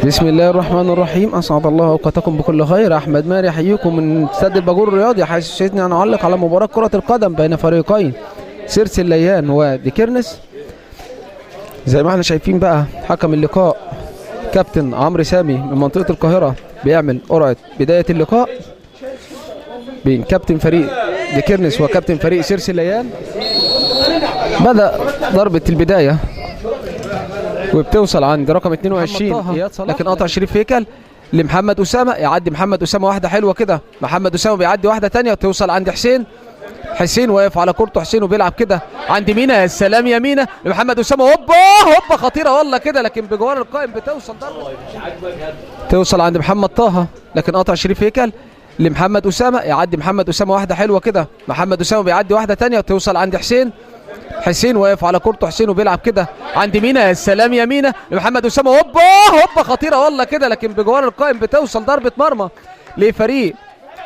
بسم الله الرحمن الرحيم. اسعد الله اوقاتكم بكل خير. احمد ماهر يحييكم من استاد الباجور الرياضي، حيث شئتني ان اعلق على مباراه كره القدم بين فريقين سيرس الليان وديكيرنس. زي ما احنا شايفين بقى حكم اللقاء كابتن عمرو سامي من منطقه القاهره بيعمل قرعه بدايه اللقاء بين كابتن فريق ديكيرنس وكابتن فريق سيرس الليان. بدأ ضربة البداية وبتوصل عند رقم 22 لكن قطع شريف هيكل لمحمد أسامة. يعدي محمد أسامة واحدة حلوة كده، محمد أسامة بيعدي واحدة تانية وتوصل عند حسين واقف على كورته حسين وبيلعب كده عند مينا. يا سلام يا مينا لمحمد أسامة، هوبا خطيرة والله كده، لكن بجوار القائم بتوصل ضربة توصل عند محمد طه لكن قطع شريف هيكل لمحمد أسامة. يعدي محمد أسامة واحدة حلوة كده، محمد أسامة بيعدي واحدة تانية وتوصل عند حسين واقف على كورته حسين وبيلعب كده عند مينا. يا سلام يا مينا لمحمد أسامة، هوبا خطيرة والله كده، لكن بجوار القائم بتوصل ضربة مرمى لفريق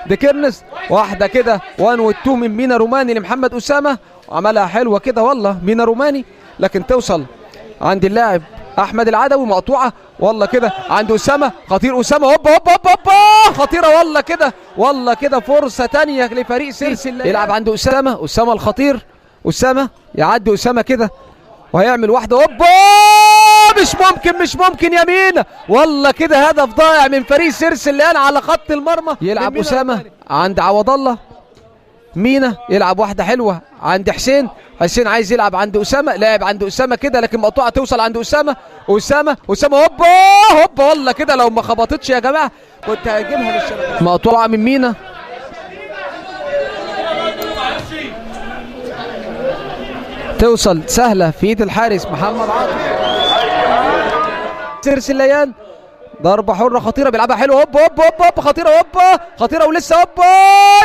ديكيرنس. واحدة كده 1 و2 من مينا روماني لمحمد أسامة، عملها حلوة كده والله مينا روماني، لكن توصل عند اللاعب احمد العدوي مقطوعه والله كده عند اسامه. خطير اسامه، هوبا خطيره والله كده فرصه ثانيه لفريق سيرس. يلعب عند اسامه الخطير، اسامه يعدي اسامه كده وهيعمل واحده، هوبا مش ممكن يا مينا والله كده، هدف ضائع من فريق سيرس الليان على خط المرمى. يلعب اسامه عند عوض الله، مينا يلعب واحده حلوه عند حسين عايز يلعب عند اسامه، لاعب عند اسامه كده لكن مقطوعه توصل عند اسامه هوبا والله كده، لو ما خبطتش يا جماعه كنت هجيبها للشبكه. مقطوعه من مينا، توصل سهله في ايد الحارس محمد عاطف. سيرس الليان ضربه حره خطيره بيلعبها حلو، هوبا خطيره ولسه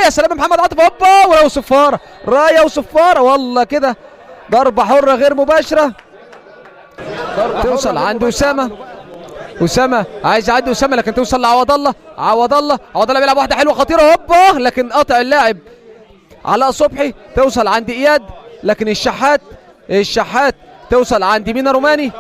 يا سلام محمد عاطف، رايه وصفاره والله كده، ضربه حره غير مباشره. توصل عند اسامه عايز يعدي اسامه لكن توصل لعوض الله بيلعب واحده حلوه خطيره، هوبا لكن قطع اللاعب علاء صبحي. توصل عند اياد لكن الشحات توصل عند مينا روماني،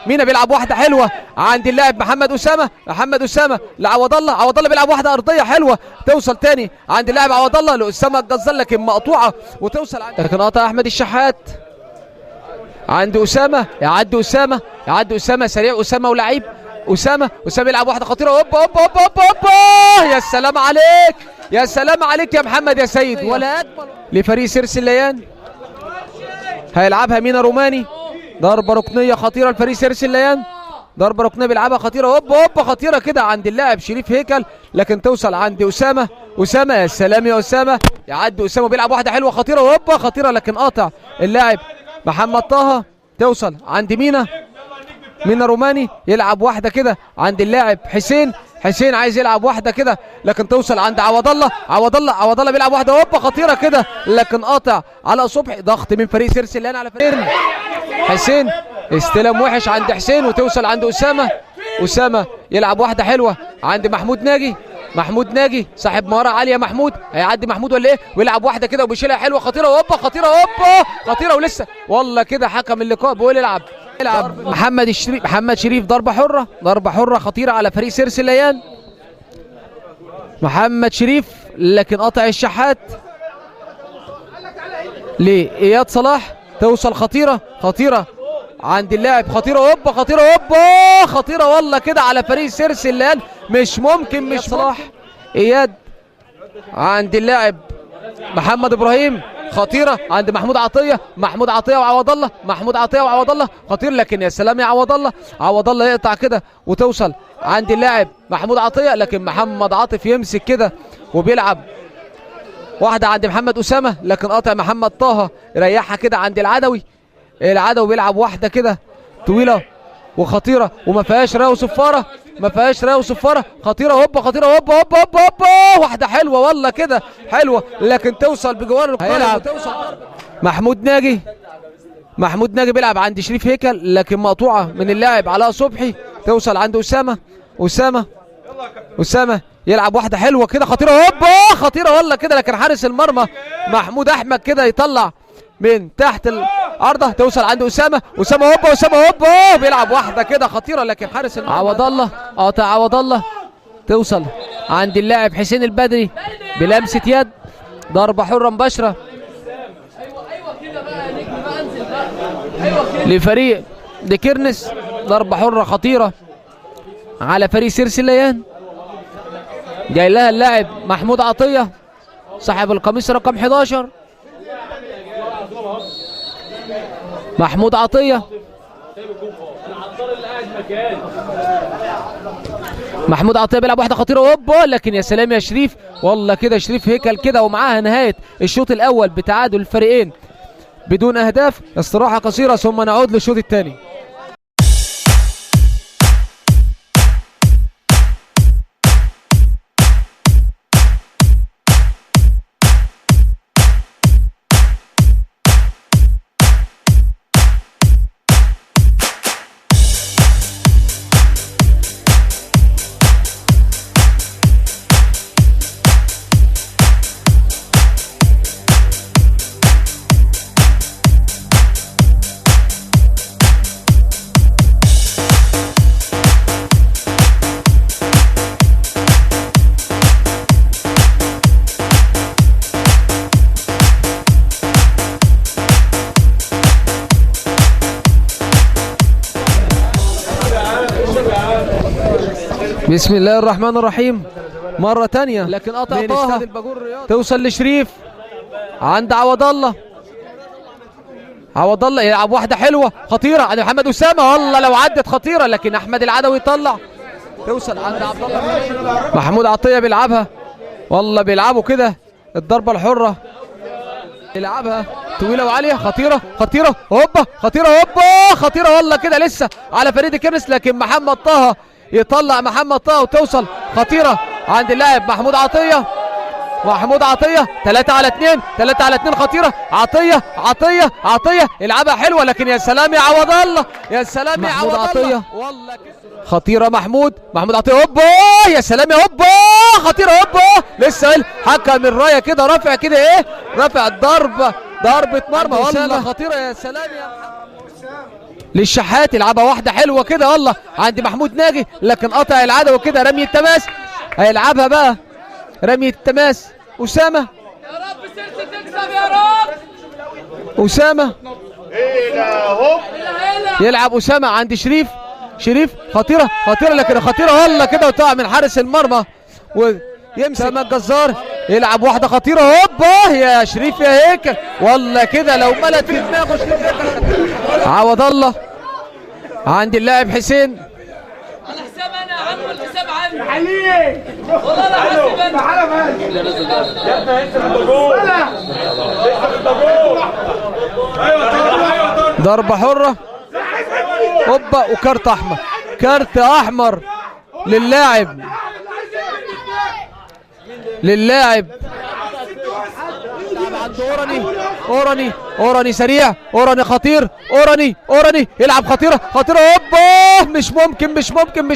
مينا بيلعب واحده حلوه عند اللاعب محمد اسامه لعوض الله بيلعب واحده ارضيه حلوه، توصل تاني عند اللاعب عوض الله لاسامه الجزال لكن مقطوعه، وتوصل عند لكن قطع احمد الشحات عند اسامه. يعدي اسامه سريع، اسامه ولعيب اسامه يلعب واحده خطيره، هوبا يا سلام عليك يا محمد يا سيد، ولا اجمل لفريق سيرس الليان. هيلعبها مينا روماني، ضربه ركنيه خطيره لفريق سيرس الليان، ضربه ركنيه بيلعبها خطيره، هوبا خطيره كده عند اللاعب شريف هيكل لكن توصل عند اسامه. يا سلام يا اسامه، يعدي اسامه بيلعب واحده حلوه خطيره، هوبا خطيره لكن قاطع اللاعب محمد طه. توصل عند مينا روماني يلعب واحده كده عند اللاعب حسين عايز يلعب واحده كده لكن توصل عند عوض الله بيلعب واحده، هوبا خطيره كده لكن قاطع علاء صبحي. ضغط من فريق سيرس الليان على فريق حسين، استلام وحش عند حسين وتوصل عند اسامه يلعب واحده حلوه عند محمود ناجي صاحب مهاره عاليه. محمود هيعدي محمود ولا ايه، ويلعب واحده كده وبيشيلها حلوه خطيره، هوبا خطيره ولسه والله كده حكم اللقاء بيقول يلعب محمد شريف ضربه حره خطيره على فريق سيرس الليان. محمد شريف لكن قطع الشحات لإياد صلاح، توصل خطيره عند اللاعب هوبا خطيره والله كده على فريق سيرس الليان، مش ممكن صلاح. اياد عند اللاعب محمد ابراهيم، خطيره عند محمود عطيه وعوض الله خطير، لكن يا سلام يا عوض الله يقطع كده وتوصل عند اللاعب محمود عطيه لكن محمد عاطف يمسك كده وبيلعب واحده عند محمد اسامه لكن قاطع محمد طه، يريحها كده عند العدوي بيلعب واحده كده طويله وخطيره وما فيهاش رايه وصفاره، خطيره هوبا واحده حلوه والله كده حلوه لكن توصل بجوار القائم. هيلعب محمود ناجي بيلعب عند شريف هيكل لكن مقطوعه من اللاعب علاء صبحي، توصل عند اسامه يلعب واحده حلوه كده خطيره، هوبا خطيره والله كده لكن حارس المرمى محمود احمد كده يطلع من تحت العارضه توصل عند اسامه. اسامه هوبا، اسامه هوبا بيلعب واحده كده خطيره، لكن حارس عوض الله قاطع. عوض الله توصل عند اللاعب حسين البدري بلمسه يد، ضربه حره مباشره لفريق ديكيرنس، ضربه حره خطيره على فريق سيرسي الليان. جاي لها اللاعب محمود عطيه صاحب القميص رقم 11. محمود عطيه، محمود عطيه بيلعب واحده خطيره هوبا، لكن يا سلام يا شريف، والله كده شريف هيكل كده، ومعاها نهايه الشوط الاول بتعادل الفريقين بدون اهداف. استراحه قصيره ثم نعود للشوط الثاني. بسم الله الرحمن الرحيم. مرة تانية لكن قطع طه توصل لشريف عند عوض الله. عوض الله يلعب واحدة حلوة خطيرة عند محمد أسامة، والله لو عدت خطيرة، لكن أحمد العدوي يطلع. توصل عند عبد الله. محمود عطية بيلعبها، والله بيلعبوا كده الضربة الحرة، يلعبها طويلة وعالية خطيرة خطيرة هوبا، خطيرة هوبا خطيرة، والله كده لسه على فريد كيرنس، لكن محمد طه يطلع. محمد طه وتوصل خطيرة عند اللاعب محمود عطية. محمود عطية 3 على 2، 3 على 2 خطيرة. عطية عطية عطية يلعبها حلوة، لكن يا سلام يا عوض الله، يا سلام يا عوض الله، والله خطيرة. محمود عطية هوبا، يا سلام يا هوبا خطيرة هوبا، لسه الحكم الراية كده رافع كده ايه، رافع ضربة مرمى، والله خطيرة. يا سلام يا للشحات يلعبها واحده حلوه كده، والله عند محمود ناجي، لكن قطع العدوي كده. رمي التماس هيلعبها بقى، رمي التماس اسامه. يا رب سيرسي تكسب يا رب. اسامه يلعب اسامه عند شريف خطيره خطيره، لكن خطيره والله كده، وتقع من حارس المرمى ويمسك الجزار. يلعب واحده خطيره هوبا يا شريف يا هيكل، والله كده لو ملت في دماغه شريف. عوض الله عند اللاعب حسين. الحساب انا يا عم، الحساب عندي عليك والله، انا حاسب انا يا ابني انت بالجول. ضربه حره هوبا وكارت احمر، كارت احمر للاعب عند اوراني سريع، اوراني خطير، اوراني يلعب خطيره هوبا، مش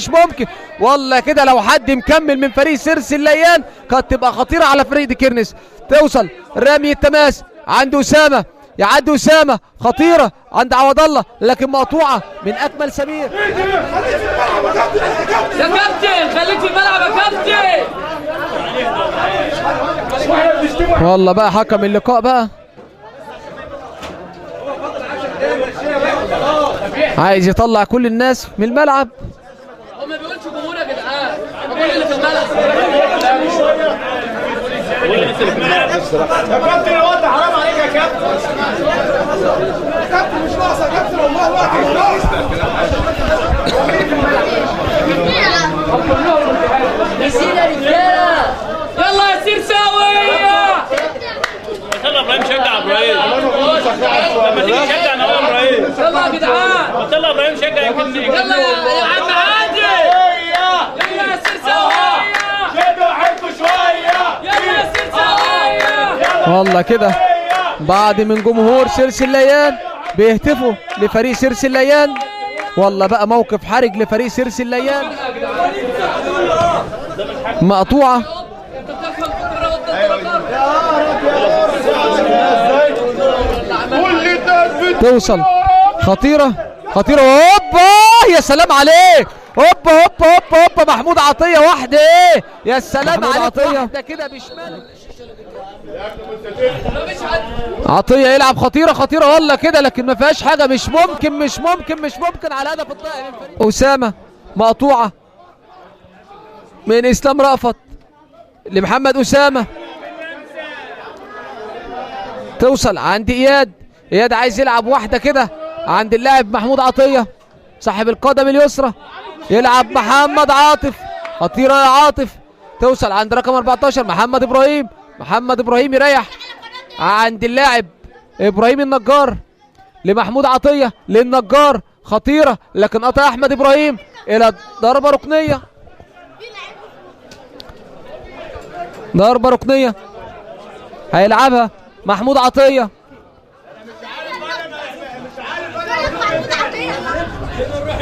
ممكن والله كده لو حد مكمل من فريق سيرسي الليان كانت تبقى خطيره على فريق ديكيرنس. توصل رامي التماس عند اسامه، يعدي اسامه خطيره عند عوض الله، لكن مقطوعه من اكمل سمير. يا كابتن خليك في الملعب يا كابتن. والله بقى حكم اللقاء بقى عايز يطلع كل الناس من الملعب. هو ما بيقولش جمهور يا جدعان، هو كل اللي في الملعب. يا كابتن الوقت حرام عليك يا كابتن. يا كابتن مش ناقص يا كابتن، والله الوقت مش ناقص. نسينا يا رجاله، يلا يا سيرساوية. يلا ابراهيم شجع ابراهيم، لما تيجي تشجع انا اقول ابراهيم. يلا يا جدعان، يلا ابراهيم شجع يمكن يلا يا عم عادل، يلا يا سيرساوية، شدوا حيلكوا شويه. يلا يا سيرساوية. والله كده بعد من جمهور سيرسي الليان بيهتفوا لفريق سيرسي الليان، والله بقى موقف حرج لفريق سيرسي الليان. مقطوعه توصل خطيرة خطيرة، هوبا يا سلام عليك، هوبا هوبا هوبا هوبا، محمود عطية واحدة، ايه يا سلام عليك، عطية واحدة كده بشمال. عطية يلعب خطيرة خطيرة والله كده، لكن ما فيهاش حاجة، مش ممكن مش ممكن مش ممكن على هدف الضائع من فريق أسامة. مقطوعة من إسلام رأفت لمحمد أسامة، توصل عند إياد، إياد عايز يلعب واحدة كده عند اللاعب محمود عطية صاحب القدم اليسرى، يلعب محمد عاطف، خطيرة يا عاطف، توصل عند رقم 14 محمد إبراهيم، محمد إبراهيم يريح عند اللاعب إبراهيم النجار لمحمود عطية للنجار، خطيرة لكن قطع أحمد إبراهيم إلى ضربة ركنية، ضربة ركنية هيلعبها محمود عطية.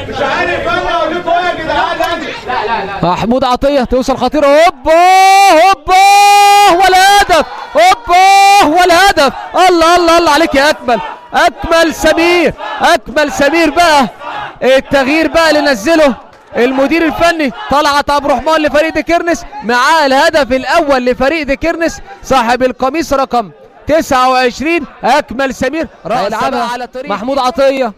مش عارف انا اقول لكم ايه يا جدعان. محمود عطية توصل خطيرة، هوبا هوبا والهدف، هوبا والهدف، الله الله الله عليك يا أكمل، أكمل سمير، أكمل سمير بقى، التغيير بقى اللي نزله المدير الفني طلعت عبد الرحمن لفريق ديكيرنس، معاه الهدف الأول لفريق ديكيرنس صاحب القميص رقم 29 أكمل سمير، هيلعبها على طريق محمود عطية.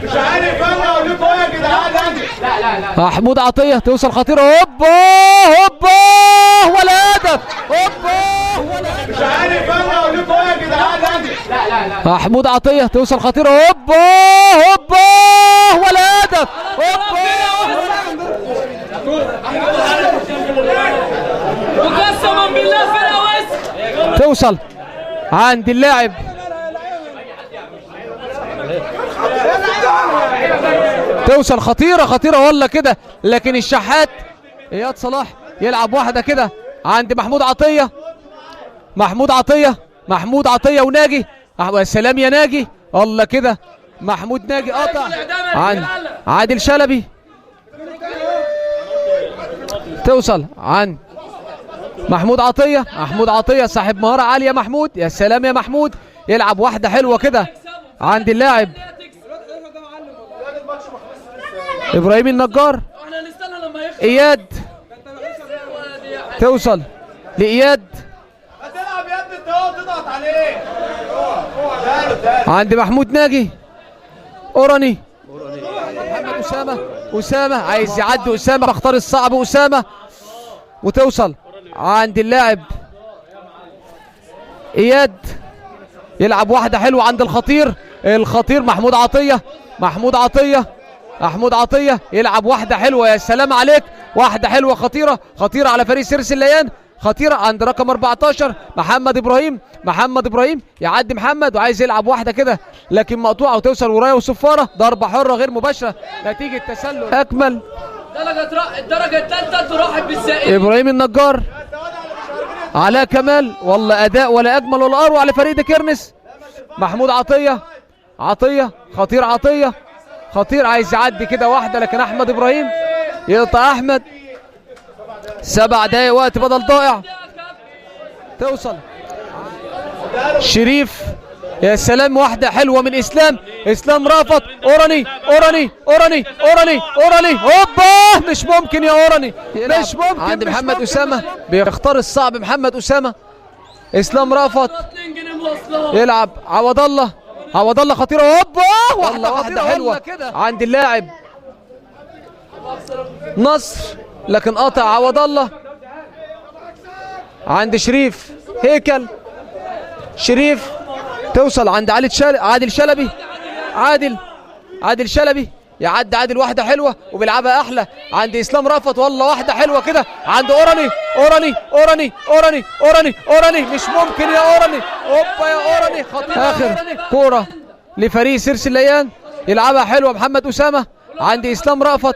مش عارف انا اقول لكم ايه يا جدعان. محمود عطية توصل خطيرة، هوبا هوبا والهدف، هوبا والهدف، مش عارف انا اقول لكم ايه يا جدعان. محمود عطية توصل خطيرة، هوبا هوبا والهدف، هوبا وقسما بالله فرقه وسع. توصل عند اللاعب توصل خطيرة خطيرة والله كده، لكن الشحات اياد صلاح يلعب واحدة كده عند محمود عطية، محمود عطية، محمود عطية وناجي، يا سلام يا ناجي، الله كده محمود ناجي قطع عند عادل شلبي، توصل عند محمود عطية، محمود عطية صاحب مهارة عالية، محمود يا سلام يا محمود، يلعب واحدة حلوة كده عند اللاعب إبراهيم النجار، إياد توصل لإياد، هتلعب يا ابني انت اهو، تضغط عليه عند محمود ناجي، أوراني محمد أسامة، أسامة عايز يعدي، أسامة بختار الصعب، أسامة وتوصل عند اللاعب إياد، يلعب واحدة حلوة عند الخطير، الخطير محمود عطية، محمود عطية، محمود عطية يلعب واحدة حلوة، يا سلام عليك، واحدة حلوة خطيرة خطيرة على فريق سيرس الليان، خطيرة عند رقم 14 محمد إبراهيم، محمد إبراهيم يعدي محمد وعايز يلعب واحدة كده لكن مقطوعة وتوصل ورايا وصفارة، ضربة حرة غير مباشرة نتيجة تسلل أكمل. الدرجة الثالثة ترحب بالسائل إبراهيم النجار، علاء كمال، والله أداء ولا أجمل ولا أروع على فريق ديكيرنس. محمود عطية، عطية خطير، عطية خطير عايز يعدي كده واحدة لكن أحمد إبراهيم يقطع أحمد، 7 دقايق وقت بدل ضائع، توصل شريف، يا سلام واحدة حلوة من إسلام، إسلام رافض، أوراني أوراني أوراني أوراني أوراني، هوبا مش ممكن يا أوراني، مش ممكن عند محمد أسامة، بيختار الصعب محمد أسامة، إسلام رافض يلعب عوض الله، عوض الله خطيرة، هوبا واحدة حلوة عند اللاعب نصر لكن قاطع عوض الله عند شريف هيكل، شريف توصل عند عادل شلبي، عادل شلبي يعدي عادل، واحدة حلوة وبيلعبها أحلى عند إسلام رافت، والله واحدة حلوة كده عند أوراني أوراني أوراني أوراني أوراني أوراني، مش ممكن يا أوراني، أوبا يا أوراني خطير. آخر كورة لفريق سيرس الليان يلعبها حلوة محمد أسامة عند إسلام رافت،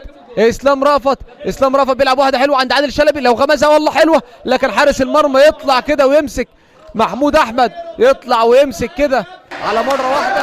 إسلام رافت بيلعب واحدة حلوة عند عادل شلبي، لو غمزها والله حلوة لكن حارس المرمى يطلع كده ويمسك، محمود أحمد يطلع ويمسك كده على مرة واحدة.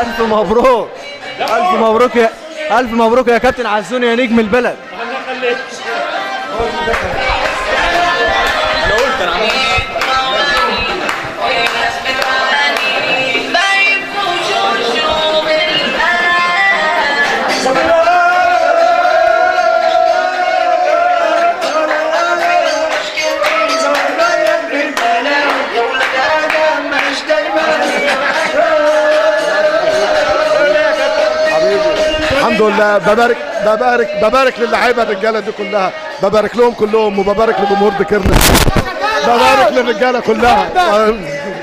الف مبروك، الف مبروك يا الف مبروك يا كابتن عزوني يا نجم البلد. الحمد لله. ببارك للعيبه الرجاله دي كلها، ببارك لهم كلهم، وببارك لجمهور ديكيرنس، ببارك للرجاله كلها،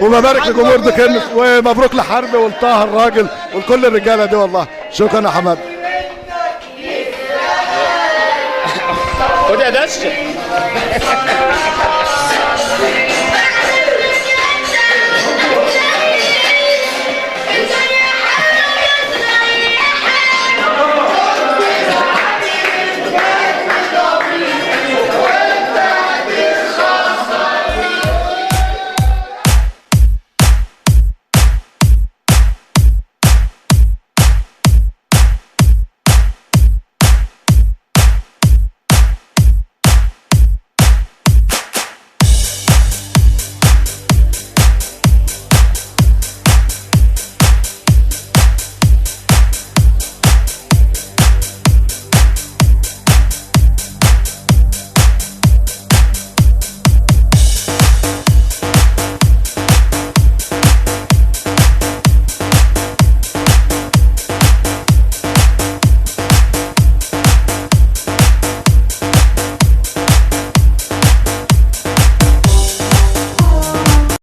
وببارك لجمهور ديكيرنس، ومبروك لحرب ولطه الراجل ولكل الرجاله دي والله. شكرا يا حماد.